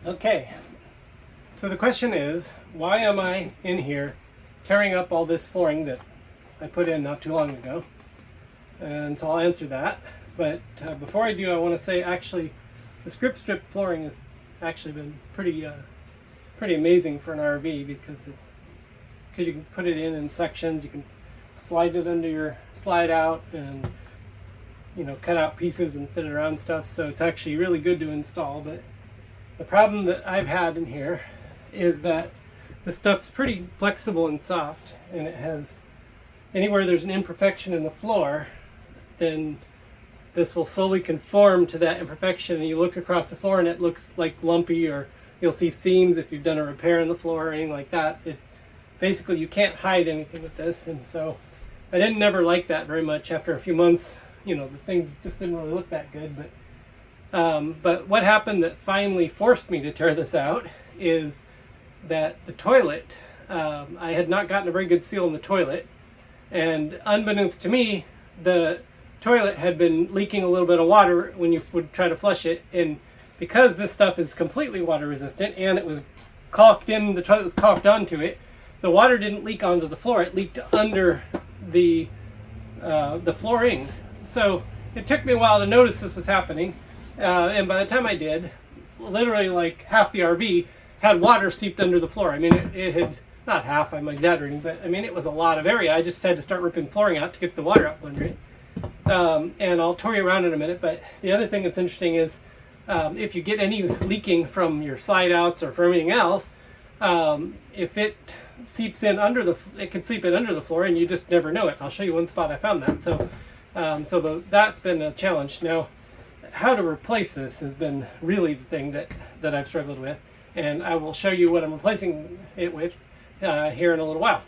Okay, so the question is, why am I in here tearing up all this flooring that I put in not too long ago? And so I'll answer that. But before I do, I want to say actually the Grip Strip flooring has actually been pretty amazing for an RV because you can put it in sections. You can slide it under your slide out and cut out pieces and fit it around stuff. So it's actually really good to install. But the problem that I've had in here is that the stuff's pretty flexible and soft, and it has anywhere there's an imperfection in the floor, then this will slowly conform to that imperfection, and you look across the floor and it looks like lumpy, or you'll see seams if you've done a repair in the floor or anything like that. Basically you can't hide anything with this, and so I didn't never like that very much. After a few months, the thing just didn't really look that good. But what happened that finally forced me to tear this out is that the toilet, I had not gotten a very good seal in the toilet, and unbeknownst to me, the toilet had been leaking a little bit of water when you would try to flush it. And because this stuff is completely water resistant and it was caulked in, the toilet was caulked onto it, the water didn't leak onto the floor, it leaked under the flooring. So it took me a while to notice this was happening, and by the time I did, literally like half the RV had water seeped under the floor. I mean, it had, not half, I'm exaggerating, but I mean it was a lot of area. I just had to start ripping flooring out to get the water out under it. And I'll tour you around in a minute, but the other thing that's interesting is if you get any leaking from your slide outs or from anything else, if it seeps in it can seep in under the floor and you just never know it. I'll show you one spot I found that. So that's been a challenge. Now, how to replace this has been really the thing that I've struggled with, and I will show you what I'm replacing it with here in a little while.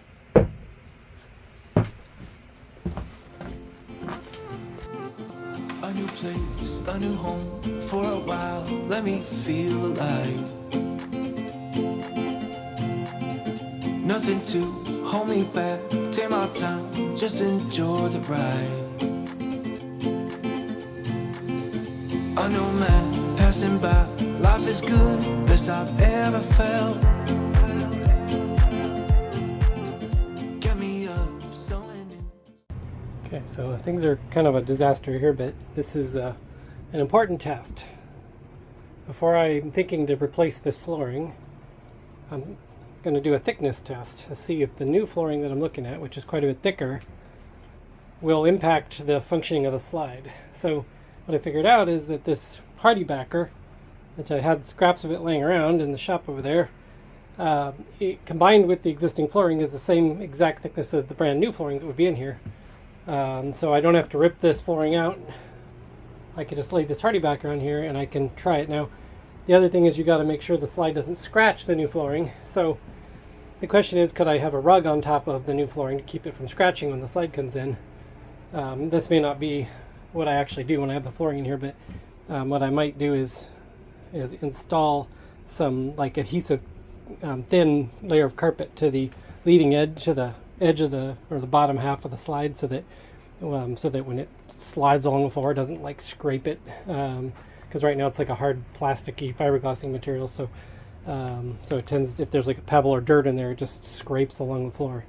A new place, a new home, for a while, let me feel alive. Nothing to hold me back, take my time, just enjoy the ride. A new man passing by, life is good, best I've ever felt. Get me up, something new. Okay, so things are kind of a disaster here, but this is an important test. Before I'm thinking to replace this flooring, I'm going to do a thickness test to see if the new flooring that I'm looking at, which is quite a bit thicker, will impact the functioning of the slide. So what I figured out is that this HardieBacker, which I had scraps of it laying around in the shop over there, it combined with the existing flooring is the same exact thickness as the brand new flooring that would be in here. So I don't have to rip this flooring out. I could just lay this HardieBacker on here and I can try it. Now, the other thing is you got to make sure the slide doesn't scratch the new flooring. So the question is, could I have a rug on top of the new flooring to keep it from scratching when the slide comes in? This may not be what I actually do when I have the flooring in here, but what I might do is install some like adhesive thin layer of carpet to the leading edge, to the edge of the bottom half of the slide, so that when it slides along the floor it doesn't like scrape it, because right now it's like a hard plasticky fiberglassing material, so it tends, if there's like a pebble or dirt in there, it just scrapes along the floor.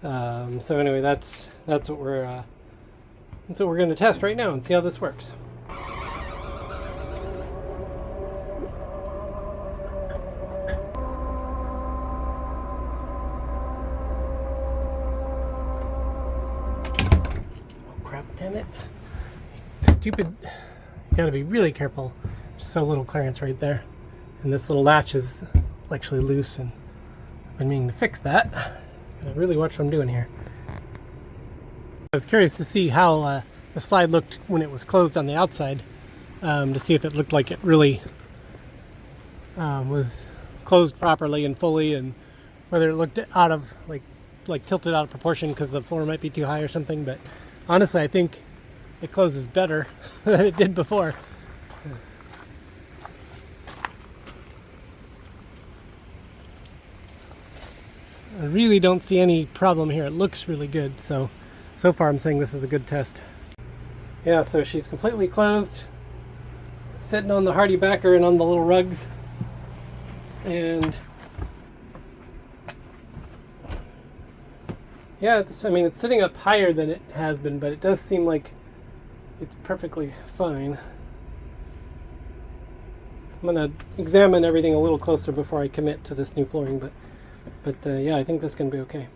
So anyway, that's what we're going to test right now and see how this works. Damn it. Stupid. You gotta be really careful. There's so little clearance right there. And this little latch is actually loose, and I've been meaning to fix that. Gotta really watch what I'm doing here. I was curious to see how the slide looked when it was closed on the outside, to see if it looked like it really was closed properly and fully, and whether it looked out of, like tilted out of proportion because the floor might be too high or something. But honestly, I think it closes better than it did before. I really don't see any problem here. It looks really good. So far I'm saying this is a good test. Yeah, so she's completely closed, sitting on the HardieBacker and on the little rugs. And yeah, I mean, it's sitting up higher than it has been, but it does seem like it's perfectly fine. I'm going to examine everything a little closer before I commit to this new flooring, but yeah, I think this is going to be okay.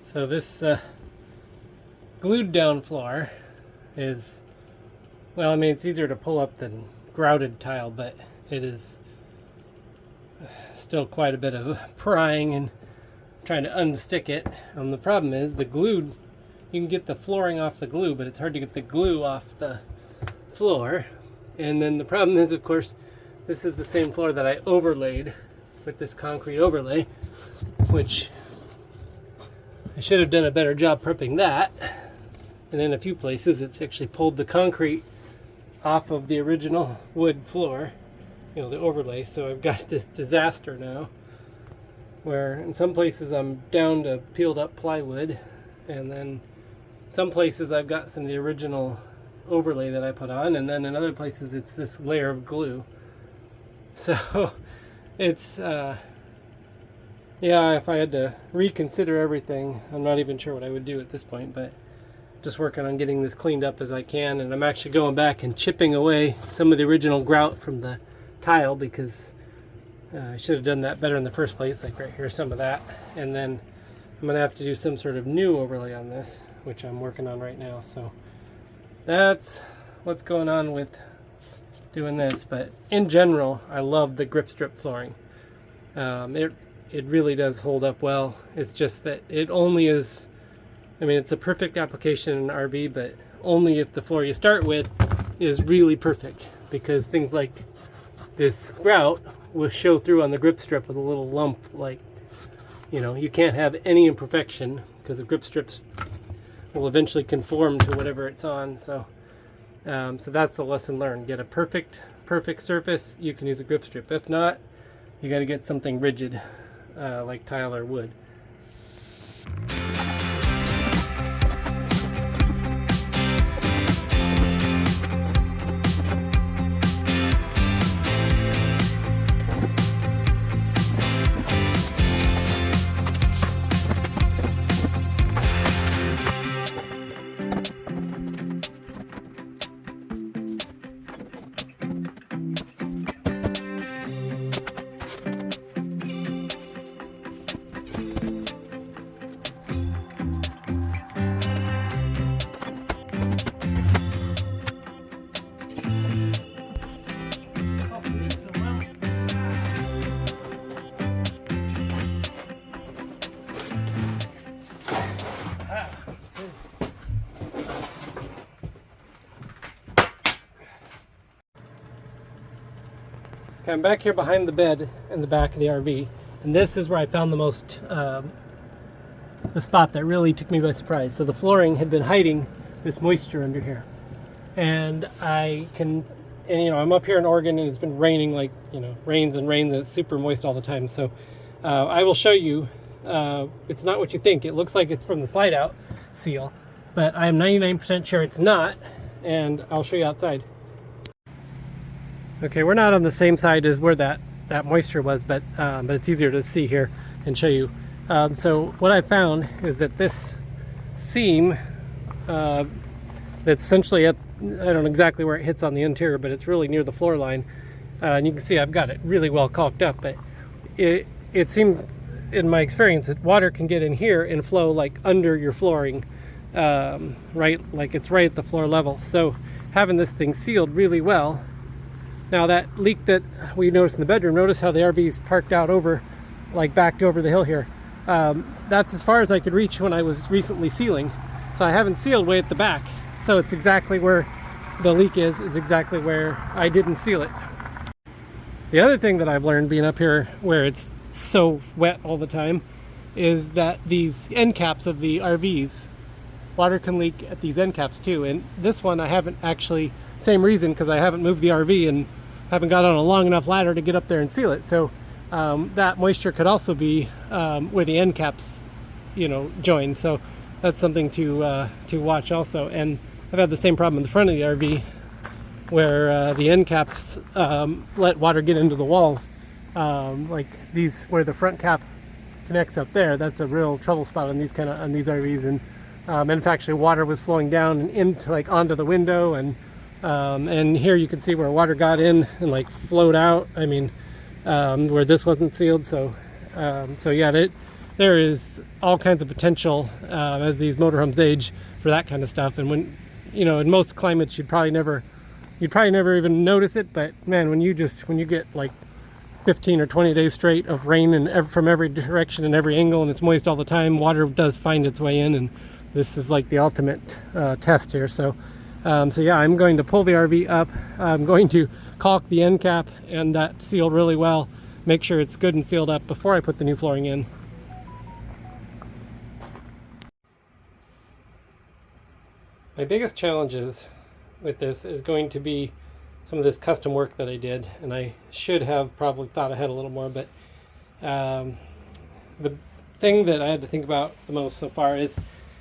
So this glued down floor is, well, I mean, it's easier to pull up than grouted tile, but it is still quite a bit of prying and trying to unstick it. The problem is the glued, you can get the flooring off the glue, but it's hard to get the glue off the floor. And then the problem is, of course, this is the same floor that I overlaid with this concrete overlay, which I should have done a better job prepping that. And in a few places it's actually pulled the concrete off of the original wood floor, you know, the overlay. So I've got this disaster now where in some places I'm down to peeled up plywood, and then some places I've got some of the original overlay that I put on, and then in other places it's this layer of glue. So it's yeah, if I had to reconsider everything, I'm not even sure what I would do at this point, but just working on getting this cleaned up as I can. And I'm actually going back and chipping away some of the original grout from the tile, because I should have done that better in the first place, like right here, some of that. And then I'm gonna have to do some sort of new overlay on this, which I'm working on right now. So that's what's going on with doing this. But in general, I love the grip strip flooring. It really does hold up well. It's just that it only is, I mean, it's a perfect application in an RV, but only if the floor you start with is really perfect, because things like this grout will show through on the grip strip with a little lump. Like, you know, you can't have any imperfection, because the grip strips will eventually conform to whatever it's on. So so that's the lesson learned. Get a perfect surface, you can use a grip strip. If not, you got to get something rigid like tile or wood. Okay, I'm back here behind the bed in the back of the RV, and this is where I found the most, the spot that really took me by surprise. So the flooring had been hiding this moisture under here, and and you know, I'm up here in Oregon, and it's been raining, like, you know, rains and rains, and it's super moist all the time. So I will show you, it's not what you think. It looks like it's from the slide out seal, but I am 99% sure it's not, and I'll show you outside. Okay, we're not on the same side as where that moisture was, but it's easier to see here and show you. So what I found is that this seam that's essentially at, I don't know exactly where it hits on the interior, but it's really near the floor line. And you can see I've got it really well caulked up, but it seemed, in my experience, that water can get in here and flow like under your flooring, right, like it's right at the floor level. So having this thing sealed really well. Now that leak that we noticed in the bedroom, notice how the RV's parked out over, like backed over the hill here. That's as far as I could reach when I was recently sealing. So I haven't sealed way at the back. So it's exactly where the leak is exactly where I didn't seal it. The other thing that I've learned being up here where it's so wet all the time is that these end caps of the RVs, water can leak at these end caps too. And this one I haven't actually, same reason, because I haven't moved the RV and haven't got on a long enough ladder to get up there and seal it. So that moisture could also be where the end caps, you know, join. So that's something to watch also. And I've had the same problem in the front of the RV where the end caps let water get into the walls. Like these, where the front cap connects up there, that's a real trouble spot on these RVs. And in fact, actually, water was flowing down and into, like, onto the window, and here you can see where water got in and like flowed out. I mean, where this wasn't sealed. So yeah, there is all kinds of potential as these motorhomes age for that kind of stuff. And when, you know, in most climates, you'd probably never even notice it. But man, when you get like 15 or 20 days straight of rain and from every direction and every angle, and it's moist all the time, water does find its way in, and this is like the ultimate test here. So yeah, I'm going to pull the RV up. I'm going to caulk the end cap and that seal really well, make sure it's good and sealed up before I put the new flooring in. My biggest challenges with this is going to be some of this custom work that I did, and I should have probably thought ahead a little more, but the thing that I had to think about the most so far is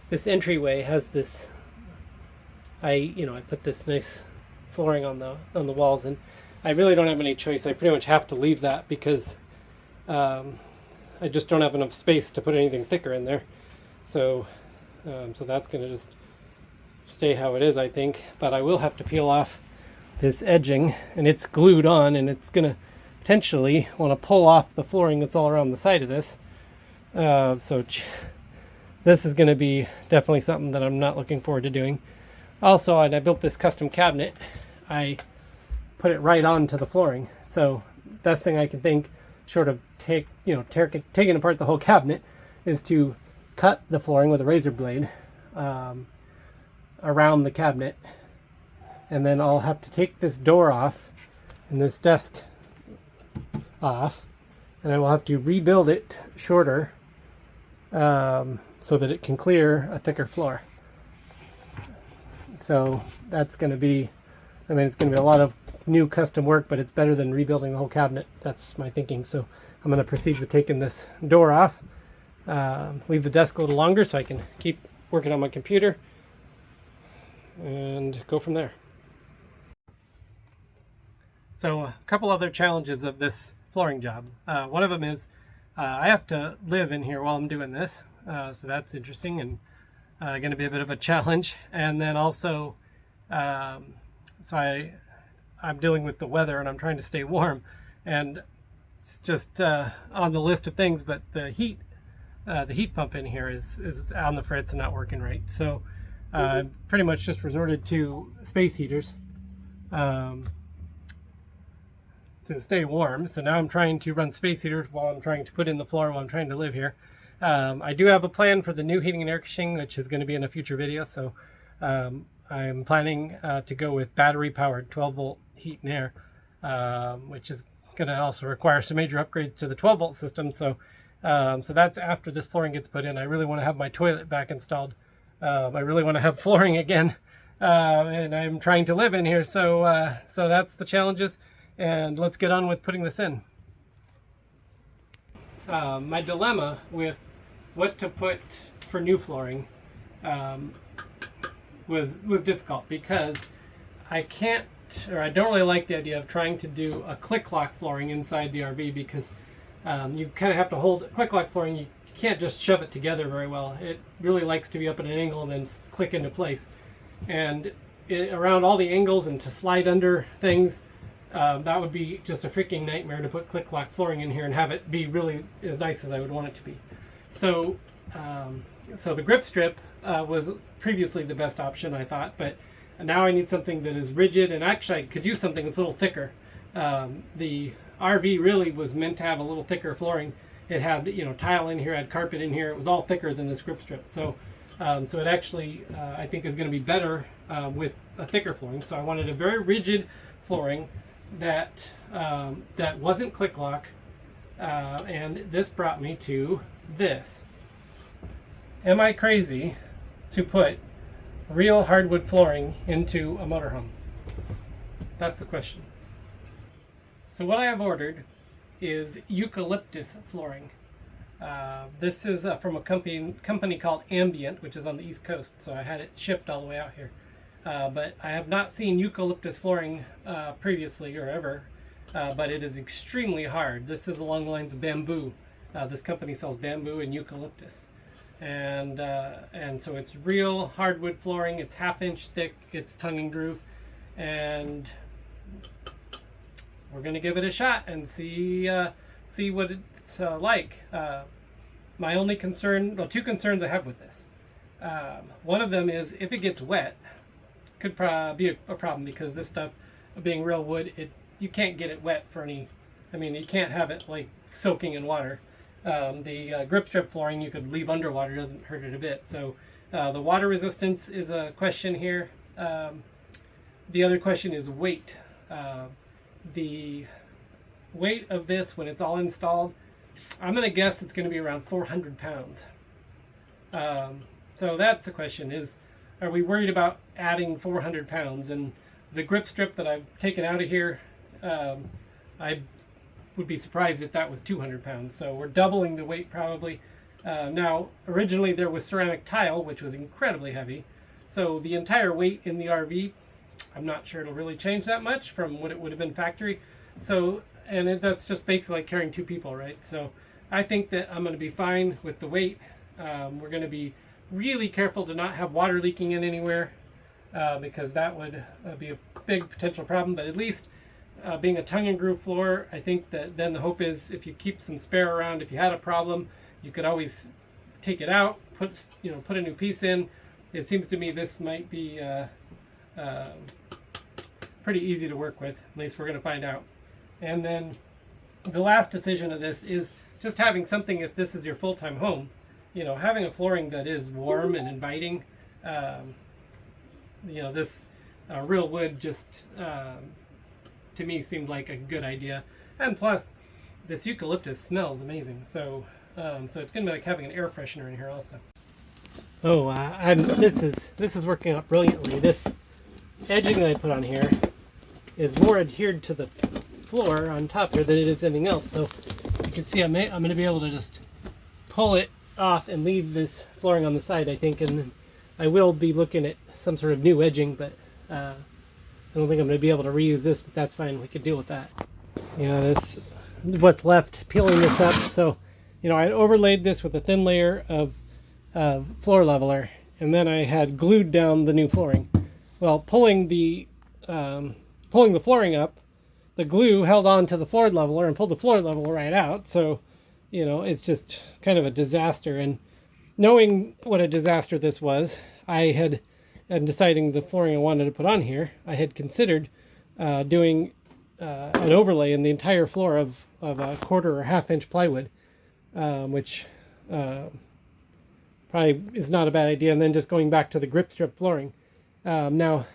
this entryway has this, I put this nice flooring on the walls, and I really don't have any choice. I pretty much have to leave that because I just don't have enough space to put anything thicker in there. So that's going to just stay how it is, I think. But I will have to peel off this edging, and it's glued on, and it's going to potentially want to pull off the flooring that's all around the side of this. So this is going to be definitely something that I'm not looking forward to doing. Also, I built this custom cabinet. I put it right onto the flooring. So best thing I can think, short of taking apart the whole cabinet, is to cut the flooring with a razor blade around the cabinet, and then I'll have to take this door off and this desk off, and I will have to rebuild it shorter so that it can clear a thicker floor. So that's going to be, it's going to be a lot of new custom work, but it's better than rebuilding the whole cabinet. That's my thinking. So I'm going to proceed with taking this door off, leave the desk a little longer so I can keep working on my computer, and go from there. So a couple other challenges of this flooring job. One of them is I have to live in here while I'm doing this, so that's interesting and going to be a bit of a challenge. And then also, I'm dealing with the weather and I'm trying to stay warm, and it's just on the list of things, but the heat pump in here is on the fritz and not working right. So pretty much just resorted to space heaters to stay warm. So now I'm trying to run space heaters while I'm trying to put in the floor while I'm trying to live here. I do have a plan for the new heating and air conditioning, which is going to be in a future video. So I'm planning to go with battery powered 12 volt heat and air, which is going to also require some major upgrades to the 12 volt system. So that's after this flooring gets put in. I really want to have my toilet back installed. I really want to have flooring again, and I'm trying to live in here. So that's the challenges, and let's get on with putting this in. My dilemma with what to put for new flooring was difficult, because I don't really like the idea of trying to do a click lock flooring inside the RV, because you kind of have to hold click lock flooring. You can't just shove it together very well. It really likes to be up at an angle and then click into place. And around all the angles and to slide under things, that would be just a freaking nightmare to put click lock flooring in here and have it be really as nice as I would want it to be. So the grip strip was previously the best option, I thought, but now I need something that is rigid, and actually I could use something that's a little thicker. The RV really was meant to have a little thicker flooring. It had, tile in here, had carpet in here. It was all thicker than this grip strip. So it actually, I think, is going to be better with a thicker flooring. So I wanted a very rigid flooring that wasn't click lock, and this brought me to this. Am I crazy to put real hardwood flooring into a motorhome? That's the question. So what I have ordered is eucalyptus flooring. This is from a company called Ambient, which is on the East Coast. So I had it shipped all the way out here. but I have not seen eucalyptus flooring previously or ever. But it is extremely hard. This is along the lines of bamboo. This company sells bamboo and eucalyptus, and so it's real hardwood flooring. It's 1/2 inch thick. It's tongue and groove, and we're gonna give it a shot and see what it's like. My only concern, well, 2 concerns I have with this. One of them is if it gets wet, could be a problem, because this stuff, being real wood, you can't get it wet for any. I mean, you can't have it like soaking in water. The grip strip flooring you could leave underwater, doesn't hurt it a bit. So the water resistance is a question here. The other question is weight. The weight of this when it's all installed, I'm going to guess it's going to be around 400 pounds. So that's the question, is are we worried about adding 400 pounds? And the grip strip that I've taken out of here, I would be surprised if that was 200 pounds. So we're doubling the weight probably. Now, originally there was ceramic tile, which was incredibly heavy. So the entire weight in the RV, I'm not sure it'll really change that much from what it would have been factory. So, that's just basically like carrying 2 people, right? So I think that I'm going to be fine with the weight. We're going to be really careful to not have water leaking in anywhere, because that would be a big potential problem. But at least being a tongue and groove floor, I think that then the hope is if you keep some spare around, if you had a problem, you could always take it out, put a new piece in. It seems to me this might be pretty easy to work with. At least we're going to find out. And then the last decision of this is just having something, if this is your full-time home, having a flooring that is warm and inviting. This real wood just to me seemed like a good idea. And plus, this eucalyptus smells amazing. So it's gonna be like having an air freshener in here also. Oh, this is working out brilliantly. This edging that I put on here is more adhered to the floor on top here than it is anything else. So you can see I'm going to be able to just pull it off and leave this flooring on the side, I think, and then I will be looking at some sort of new edging, but I don't think I'm going to be able to reuse this, but that's fine. We can deal with that. This what's left, peeling this up. So, I overlaid this with a thin layer of floor leveler, and then I had glued down the new flooring. Well, pulling the flooring up, the glue held on to the floor leveler and pulled the floor leveler right out. So, it's just kind of a disaster. And knowing what a disaster this was, and deciding the flooring I wanted to put on here, I had considered doing an overlay in the entire floor of a 1/4 or 1/2 inch plywood, which probably is not a bad idea. And then just going back to the grip strip flooring. Now,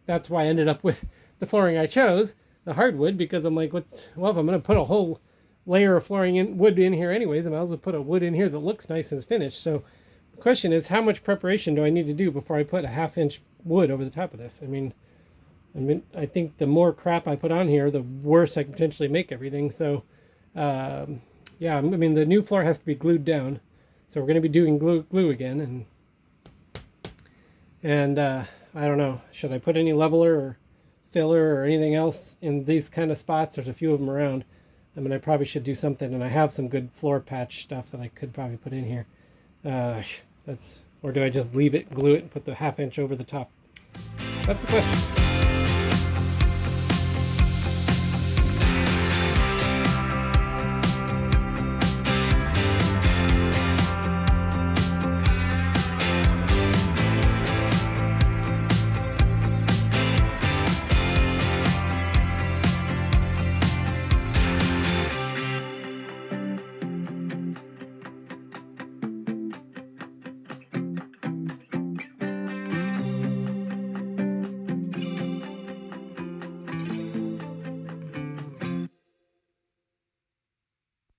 that's why I ended up with the flooring I chose, the hardwood, because I'm like, if I'm going to put a whole layer of wood in here anyways, I might as well put a wood in here that looks nice and is finished. So the question is, how much preparation do I need to do before I put a 1/2 inch wood over the top of this? I think the more crap I put on here, the worse I can potentially make everything. So, the new floor has to be glued down. So we're going to be doing glue again. And I don't know, should I put any leveler or filler or anything else in these kind of spots? There's a few of them around. I probably should do something, and I have some good floor patch stuff that I could probably put in here. Or do I just leave it, glue it, and put the 1/2 inch over the top? That's the question.